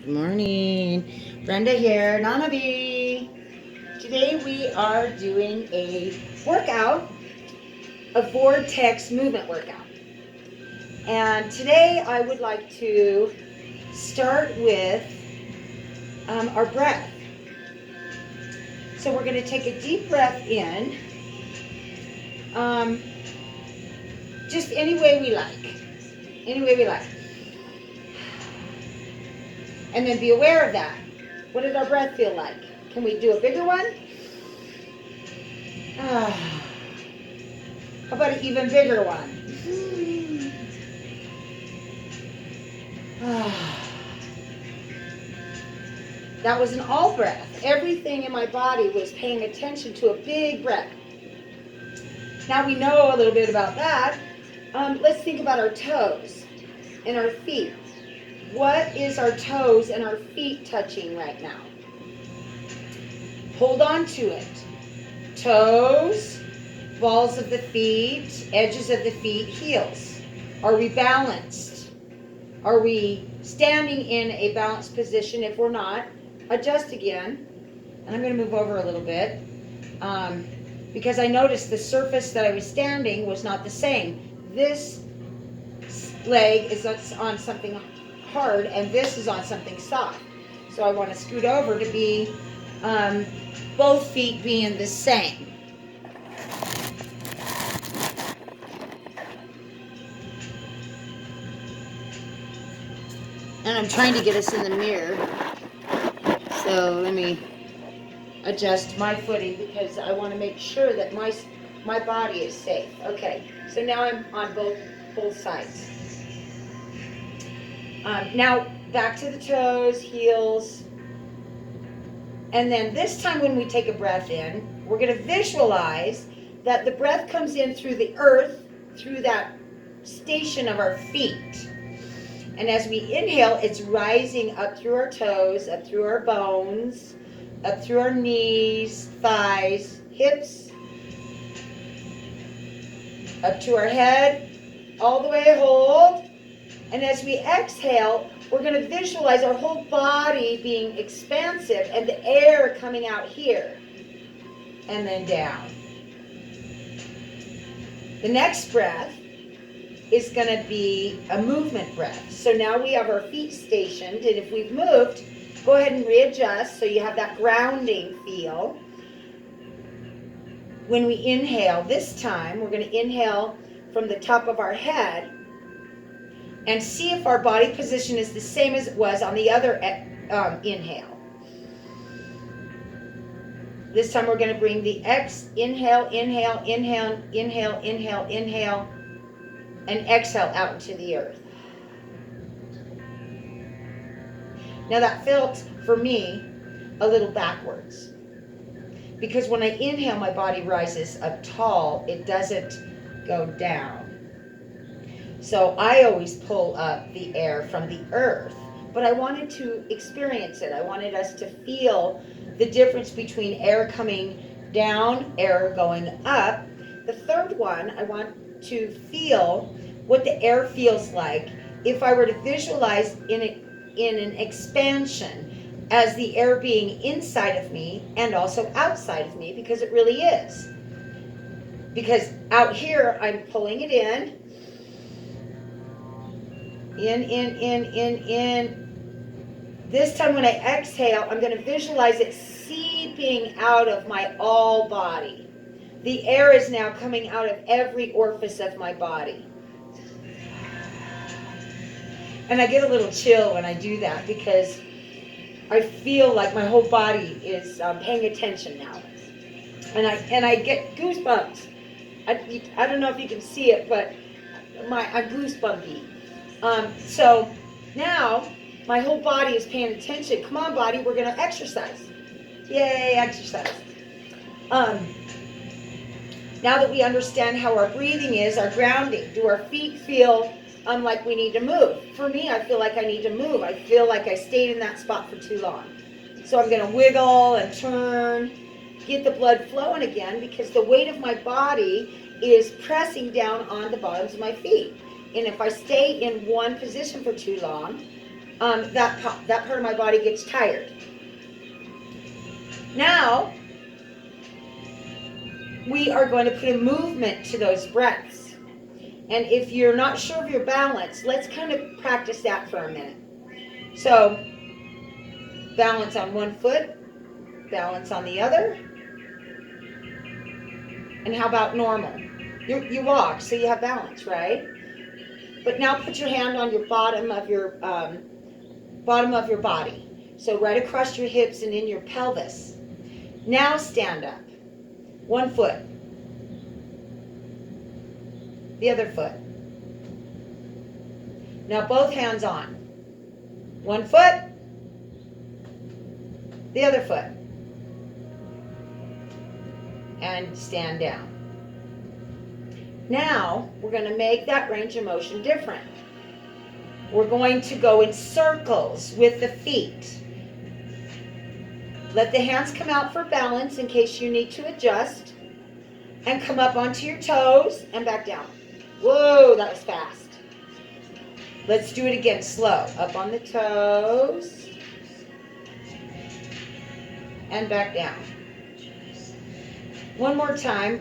Good morning. Brenda here, Nanabi. Today we are doing a workout, a vortex movement workout. And today I would like to start with our breath. So we're going to take a deep breath in, just any way we like. Any way we like. And then be aware of that. What does our breath feel like? Can we do a bigger one? How about an even bigger one? That was an all breath. Everything in my body was paying attention to a big breath. Now we know a little bit about that. Let's think about our toes and our feet. What is our toes and our feet touching right now? Hold on to it. Toes, balls of the feet, edges of the feet, heels. Are we balanced? Are we standing in a balanced position? If we're not, adjust again. And I'm going to move over a little bit because I noticed the surface that I was standing was not the same. This leg is on something hard and this is on something soft. So I want to scoot over to be both feet being the same. And I'm trying to get us in the mirror. So let me adjust my footing because I want to make sure that my body is safe. Okay, so now I'm on both sides. Now back to the toes, heels. And then this time when we take a breath in, we're going to visualize that the breath comes in through the earth, through that station of our feet. And as we inhale, it's rising up through our toes, up through our bones, up through our knees, thighs, hips, up to our head, all the way, hold. And as we exhale, we're going to visualize our whole body being expansive and the air coming out here and then down. The next breath is going to be a movement breath. So now we have our feet stationed, and if we've moved, go ahead and readjust so you have that grounding feel. When we inhale, this time we're going to inhale from the top of our head and see if our body position is the same as it was on the other inhale. This time we're going to bring the inhale, inhale, inhale, inhale, inhale, inhale, and exhale out into the earth. Now that felt, for me, a little backwards. Because when I inhale, my body rises up tall. It doesn't go down. So I always pull up the air from the earth. But I wanted to experience it. I wanted us to feel the difference between air coming down, air going up. The third one, I want to feel what the air feels like if I were to visualize in an expansion as the air being inside of me and also outside of me, because it really is. Because out here, I'm pulling it in. In. This time when I exhale, I'm going to visualize it seeping out of my all body. The air is now coming out of every orifice of my body. And I get a little chill when I do that because I feel like my whole body is paying attention now. And I get goosebumps. I don't know if you can see it, but I'm goosebumpy. So now my whole body is paying attention. Come on, body, we're going to exercise. Yay, exercise. Now that we understand how our breathing is, our grounding, do our feet feel like we need to move? For me, I feel like I need to move. I feel like I stayed in that spot for too long. So I'm going to wiggle and turn, get the blood flowing again, because the weight of my body is pressing down on the bottoms of my feet. And if I stay in one position for too long, that part of my body gets tired. Now, we are going to put a movement to those breaths. And if you're not sure of your balance, let's kind of practice that for a minute. So, balance on one foot, balance on the other. And how about normal? You walk, so you have balance, right? But now put your hand on your bottom of your body. So right across your hips and in your pelvis. Now stand up. One foot. The other foot. Now both hands on. One foot. The other foot. And stand down. Now we're going to make that range of motion different. We're going to go in circles with the feet. Let the hands come out for balance in case you need to adjust. And come up onto your toes and back down. Whoa, that was fast. Let's do it again, slow. Up on the toes. And back down. One more time.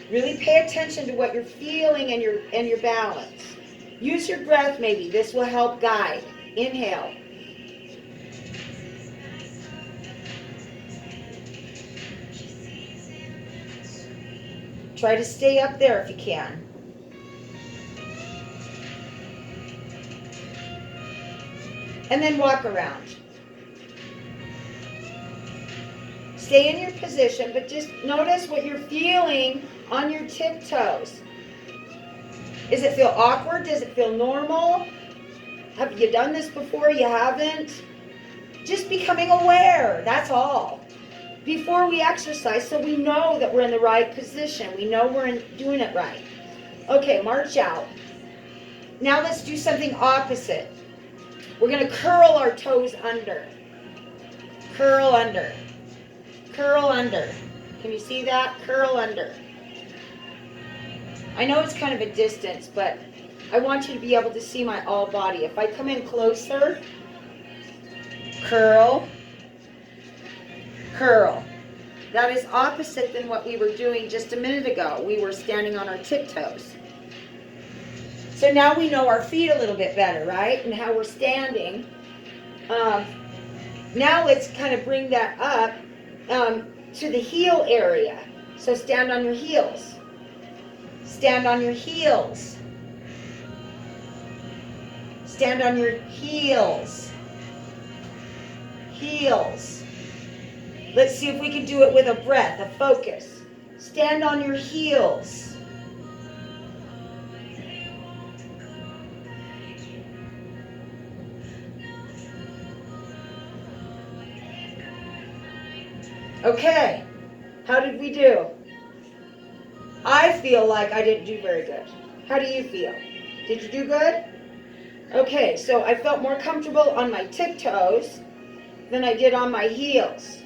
Really pay attention to what you're feeling and your balance. Use your breath maybe. This will help guide. Inhale. Try to stay up there if you can. And then walk around. Stay in your position, but just notice what you're feeling on your tiptoes. Does it feel awkward? Does it feel normal? Have you done this before? You haven't? Just becoming aware, that's all. Before we exercise, so we know that we're in the right position. We know we're doing it right. Okay, march out. Now let's do something opposite. We're going to curl our toes under. Curl under. Curl under. Can you see that? Curl under. I know it's kind of a distance, but I want you to be able to see my all body. If I come in closer, curl, curl. That is opposite than what we were doing just a minute ago. We were standing on our tiptoes. So now we know our feet a little bit better, right? And how we're standing. Now let's kind of bring that up to the heel area. So stand on your heels. Stand on your heels. Stand on your heels. Heels. Let's see if we can do it with a breath, a focus. Stand on your heels. Okay, how did we do? I feel like I didn't do very good. How do you feel? Did you do good? Okay, so I felt more comfortable on my tiptoes than I did on my heels.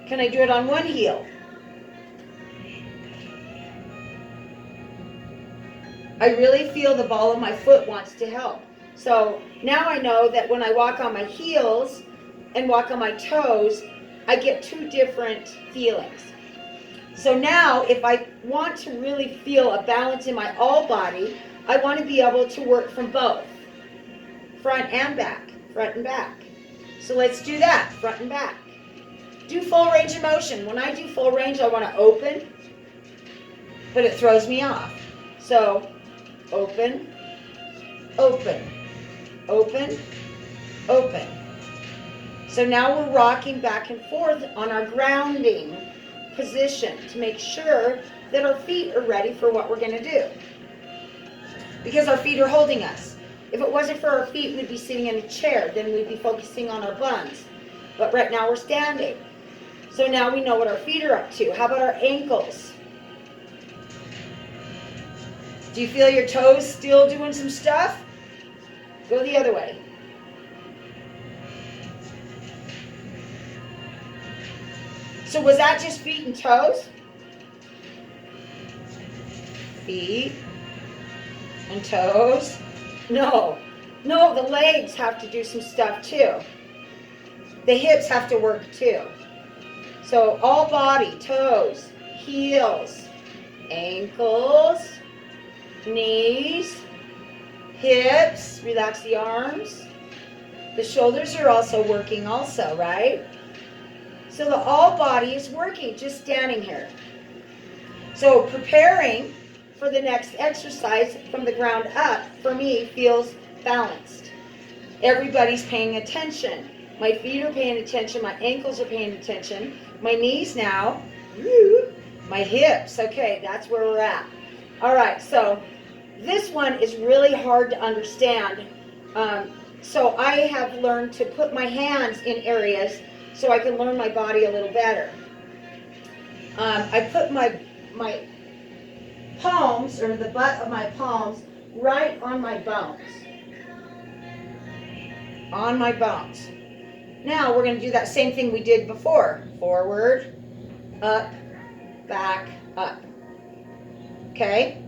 Can I do it on one heel? I really feel the ball of my foot wants to help. So now I know that when I walk on my heels and walk on my toes, I get two different feelings. So now if I want to really feel a balance in my all body, I want to be able to work from both. Front and back, front and back. So let's do that, front and back. Do full range of motion. When I do full range, I want to open, but it throws me off. So open, open, open, open. So now we're rocking back and forth on our grounding position to make sure that our feet are ready for what we're going to do. Because our feet are holding us. If it wasn't for our feet, we'd be sitting in a chair. Then we'd be focusing on our buns. But right now we're standing. So now we know what our feet are up to. How about our ankles? Do you feel your toes still doing some stuff? Go the other way. So was that just feet and toes? Feet and toes? No. No, the legs have to do some stuff too. The hips have to work too. So all body, toes, heels, ankles, knees, hips, relax the arms. The shoulders are also working also, right? So the all body is working, just standing here. So preparing for the next exercise from the ground up, for me, feels balanced. Everybody's paying attention. My feet are paying attention. My ankles are paying attention. My knees now. My hips. Okay, that's where we're at. All right, so this one is really hard to understand. So I have learned to put my hands in areas so I can learn my body a little better. I put my palms, or the butt of my palms, right on my bones. On my bones. Now we're going to do that same thing we did before. Forward, up, back, up. Okay?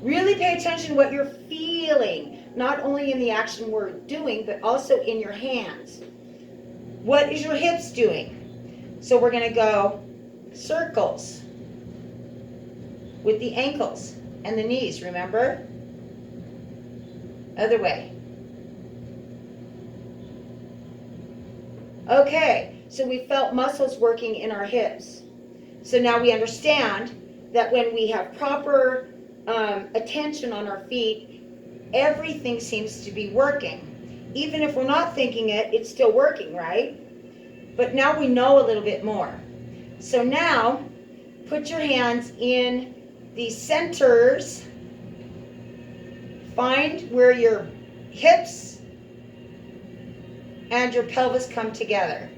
Really pay attention to what you're feeling, not only in the action we're doing, but also in your hands. What is your hips doing? So we're going to go circles with the ankles and the knees, remember? Other way. Okay, so we felt muscles working in our hips. So now we understand that when we have proper attention on our feet, everything seems to be working. Even if we're not thinking it, it's still working, right? But now we know a little bit more. So now, put your hands in the centers. Find where your hips and your pelvis come together.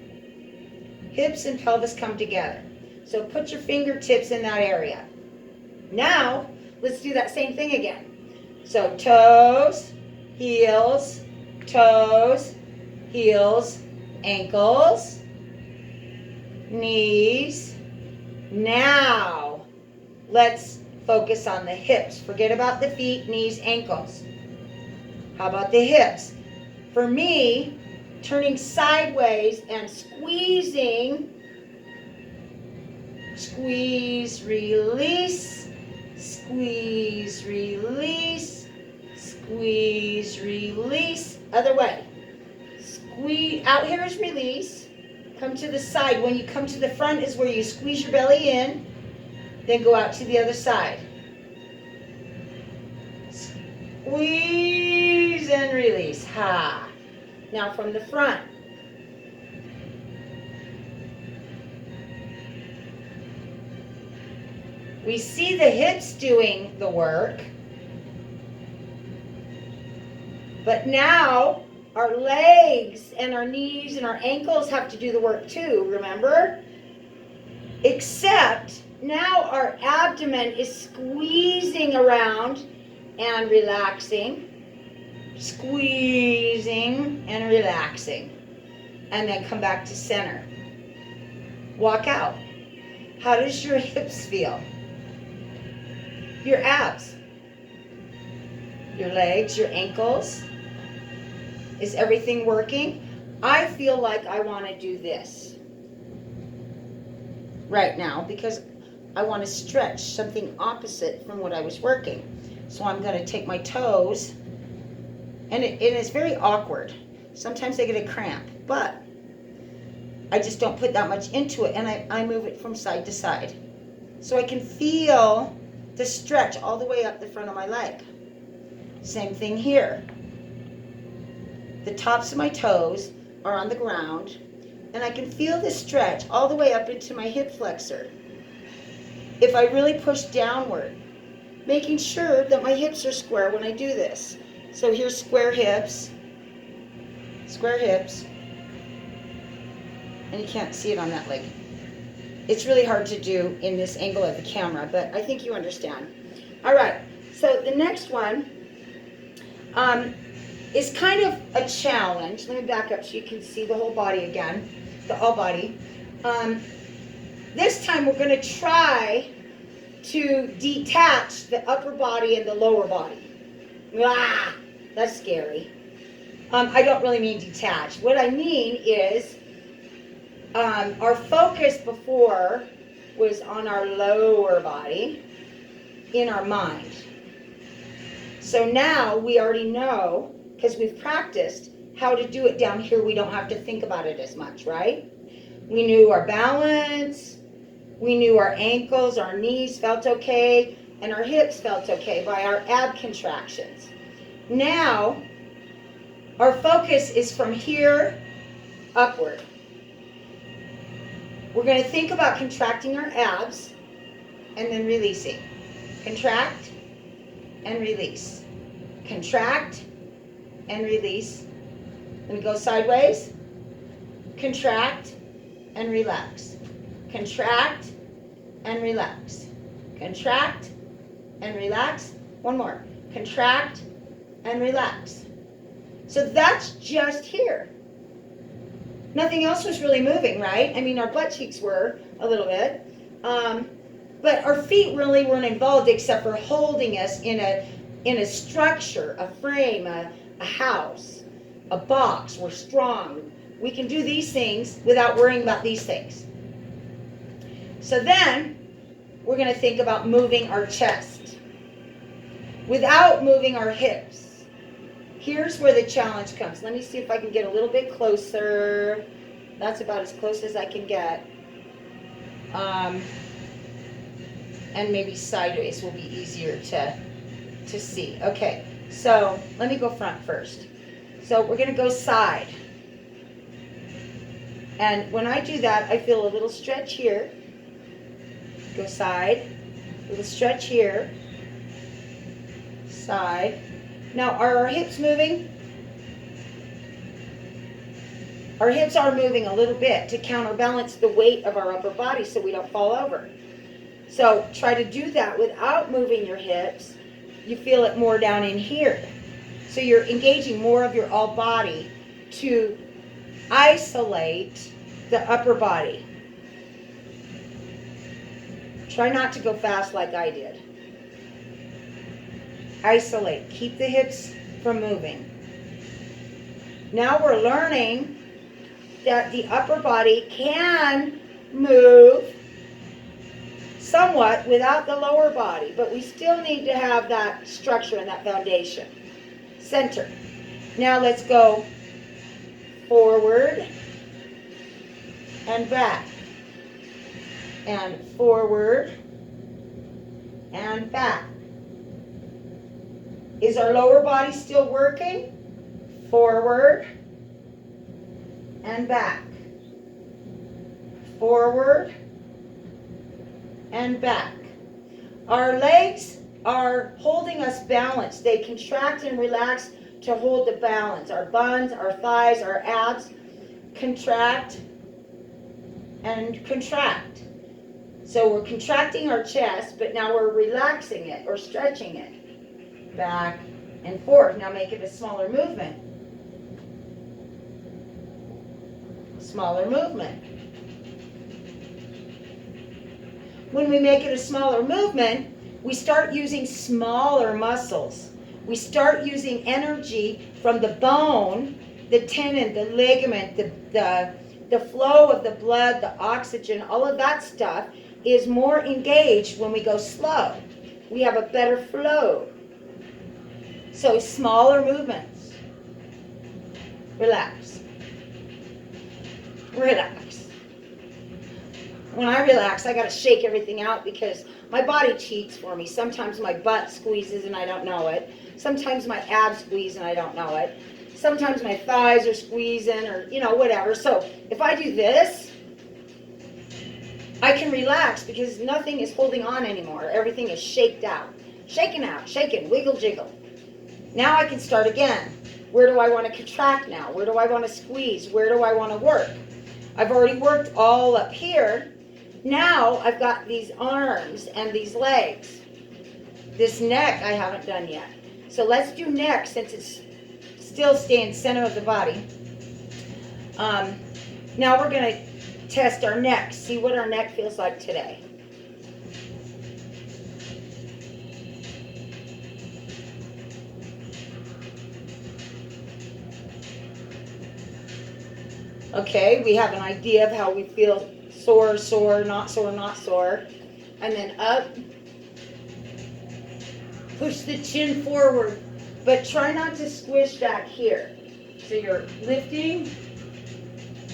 Hips and pelvis come together. So put your fingertips in that area. Now, let's do that same thing again. So toes, heels, ankles, knees. Now, let's focus on the hips. Forget about the feet, knees, ankles. How about the hips? For me, turning sideways and squeezing, squeeze, release, squeeze, release, squeeze, release. Other way. Squeeze, out here is release. Come to the side. When you come to the front is where you squeeze your belly in, then go out to the other side. Squeeze and release. Ha. Now from the front. We see the hips doing the work. But now our legs and our knees and our ankles have to do the work too, remember? Except now our abdomen is squeezing around and relaxing. Squeezing and relaxing. And then come back to center. Walk out. How does your hips feel? Your abs. Your legs, your ankles. Is everything working? I feel like I want to do this right now because I want to stretch something opposite from what I was working. So I'm going to take my toes, and it is very awkward. Sometimes I get a cramp, but I just don't put that much into it, and I move it from side to side. So I can feel the stretch all the way up the front of my leg. Same thing here. The tops of my toes are on the ground, and I can feel the stretch all the way up into my hip flexor. If I really push downward, making sure that my hips are square when I do this. So here's square hips, and you can't see it on that leg. It's really hard to do in this angle of the camera, but I think you understand. All right, so the next one is kind of a challenge. Let me back up so you can see the whole body again, the all body. This time we're going to try to detach the upper body and the lower body. That's scary. I don't really mean detached. What I mean is our focus before was on our lower body in our mind. So now we already know, because we've practiced, how to do it down here. We don't have to think about it as much, right? We knew our balance, we knew our ankles, our knees felt okay, and our hips felt okay by our ab contractions. Now, our focus is from here upward. We're going to think about contracting our abs and then releasing. Contract and release. Contract and release. Let me go sideways. Contract and relax. Contract and relax. Contract and relax. One more. Contract and relax. So that's just here. Nothing else was really moving, right? I mean, our butt cheeks were a little bit. But our feet really weren't involved except for holding us in a structure, a frame, a house, a box. We're strong. We can do these things without worrying about these things. So then, we're going to think about moving our chest without moving our hips. Here's where the challenge comes. Let me see if I can get a little bit closer. That's about as close as I can get. And maybe sideways will be easier to see. Okay, so let me go front first. So we're going to go side. And when I do that, I feel a little stretch here. Go side. A little stretch here. Side. Now, are our hips moving? Our hips are moving a little bit to counterbalance the weight of our upper body so we don't fall over. So try to do that without moving your hips. You feel it more down in here. So you're engaging more of your all body to isolate the upper body. Try not to go fast like I did. Isolate. Keep the hips from moving. Now we're learning that the upper body can move somewhat without the lower body, but we still need to have that structure and that foundation. Center. Now let's go forward and back. And forward and back. Is our lower body still working? Forward and back. Forward and back. Our legs are holding us balanced. They contract and relax to hold the balance. Our buns, our thighs, our abs contract and contract. So we're contracting our chest, but now we're relaxing it or stretching it. Back and forth. Now make it a smaller movement. Smaller movement. When we make it a smaller movement, we start using smaller muscles. We start using energy from the bone, the tendon, the ligament, the flow of the blood, the oxygen, all of that stuff is more engaged when we go slow. We have a better flow. So smaller movements. Relax. Relax. When I relax, I got to shake everything out because my body cheats for me. Sometimes my butt squeezes and I don't know it. Sometimes my abs squeeze and I don't know it. Sometimes my thighs are squeezing or, whatever. So if I do this, I can relax because nothing is holding on anymore. Everything is shaked out. Shaken out, shaken, wiggle, jiggle. Now I can start again. Where do I want to contract now? Where do I want to squeeze? Where do I want to work? I've already worked all up here. Now I've got these arms and these legs. This neck I haven't done yet. So let's do neck since it's still staying center of the body. Now we're going to test our neck. See what our neck feels like today. Okay, we have an idea of how we feel: sore, sore, not sore, not sore. And then up, push the chin forward, but try not to squish back here. So you're lifting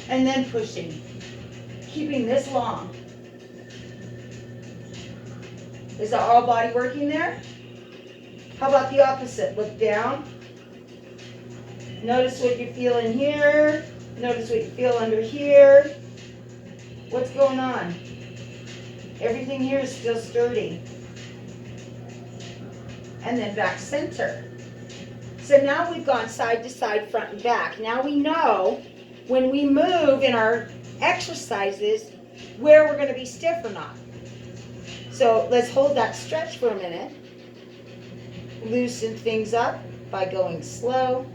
and then pushing, keeping this long. Is the all body working there? How about the opposite? Look down. Notice what you feel in here. Notice what you feel under here. What's going on? Everything here is still sturdy. And then back center. So now we've gone side to side, front and back. Now we know when we move in our exercises where we're going to be stiff or not. So let's hold that stretch for a minute. Loosen things up by going slow.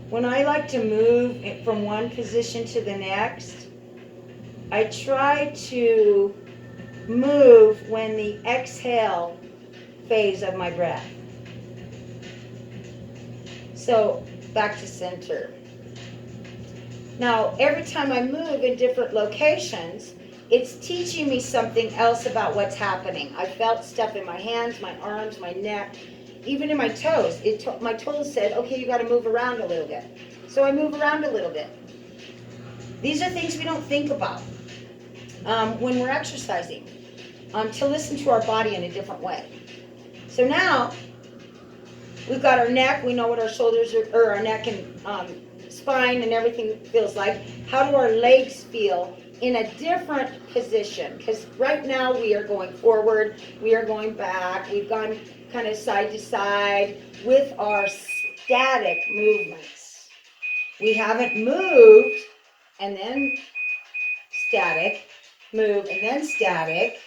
When I like to move from one position to the next, I try to move when the exhale phase of my breath. So back to center. Now, every time I move in different locations, it's teaching me something else about what's happening. I felt stuff in my hands, my arms, my neck, even in my toes. My toes said, okay, you got to move around a little bit. So I move around a little bit. These are things we don't think about when we're exercising, to listen to our body in a different way. So now we've got our neck. We know what our shoulders or our neck and spine and everything feels like. How do our legs feel in a different position? Because right now we are going forward, we are going back, we've gone kind of side to side with our static movements. We haven't moved and then static, move and then static.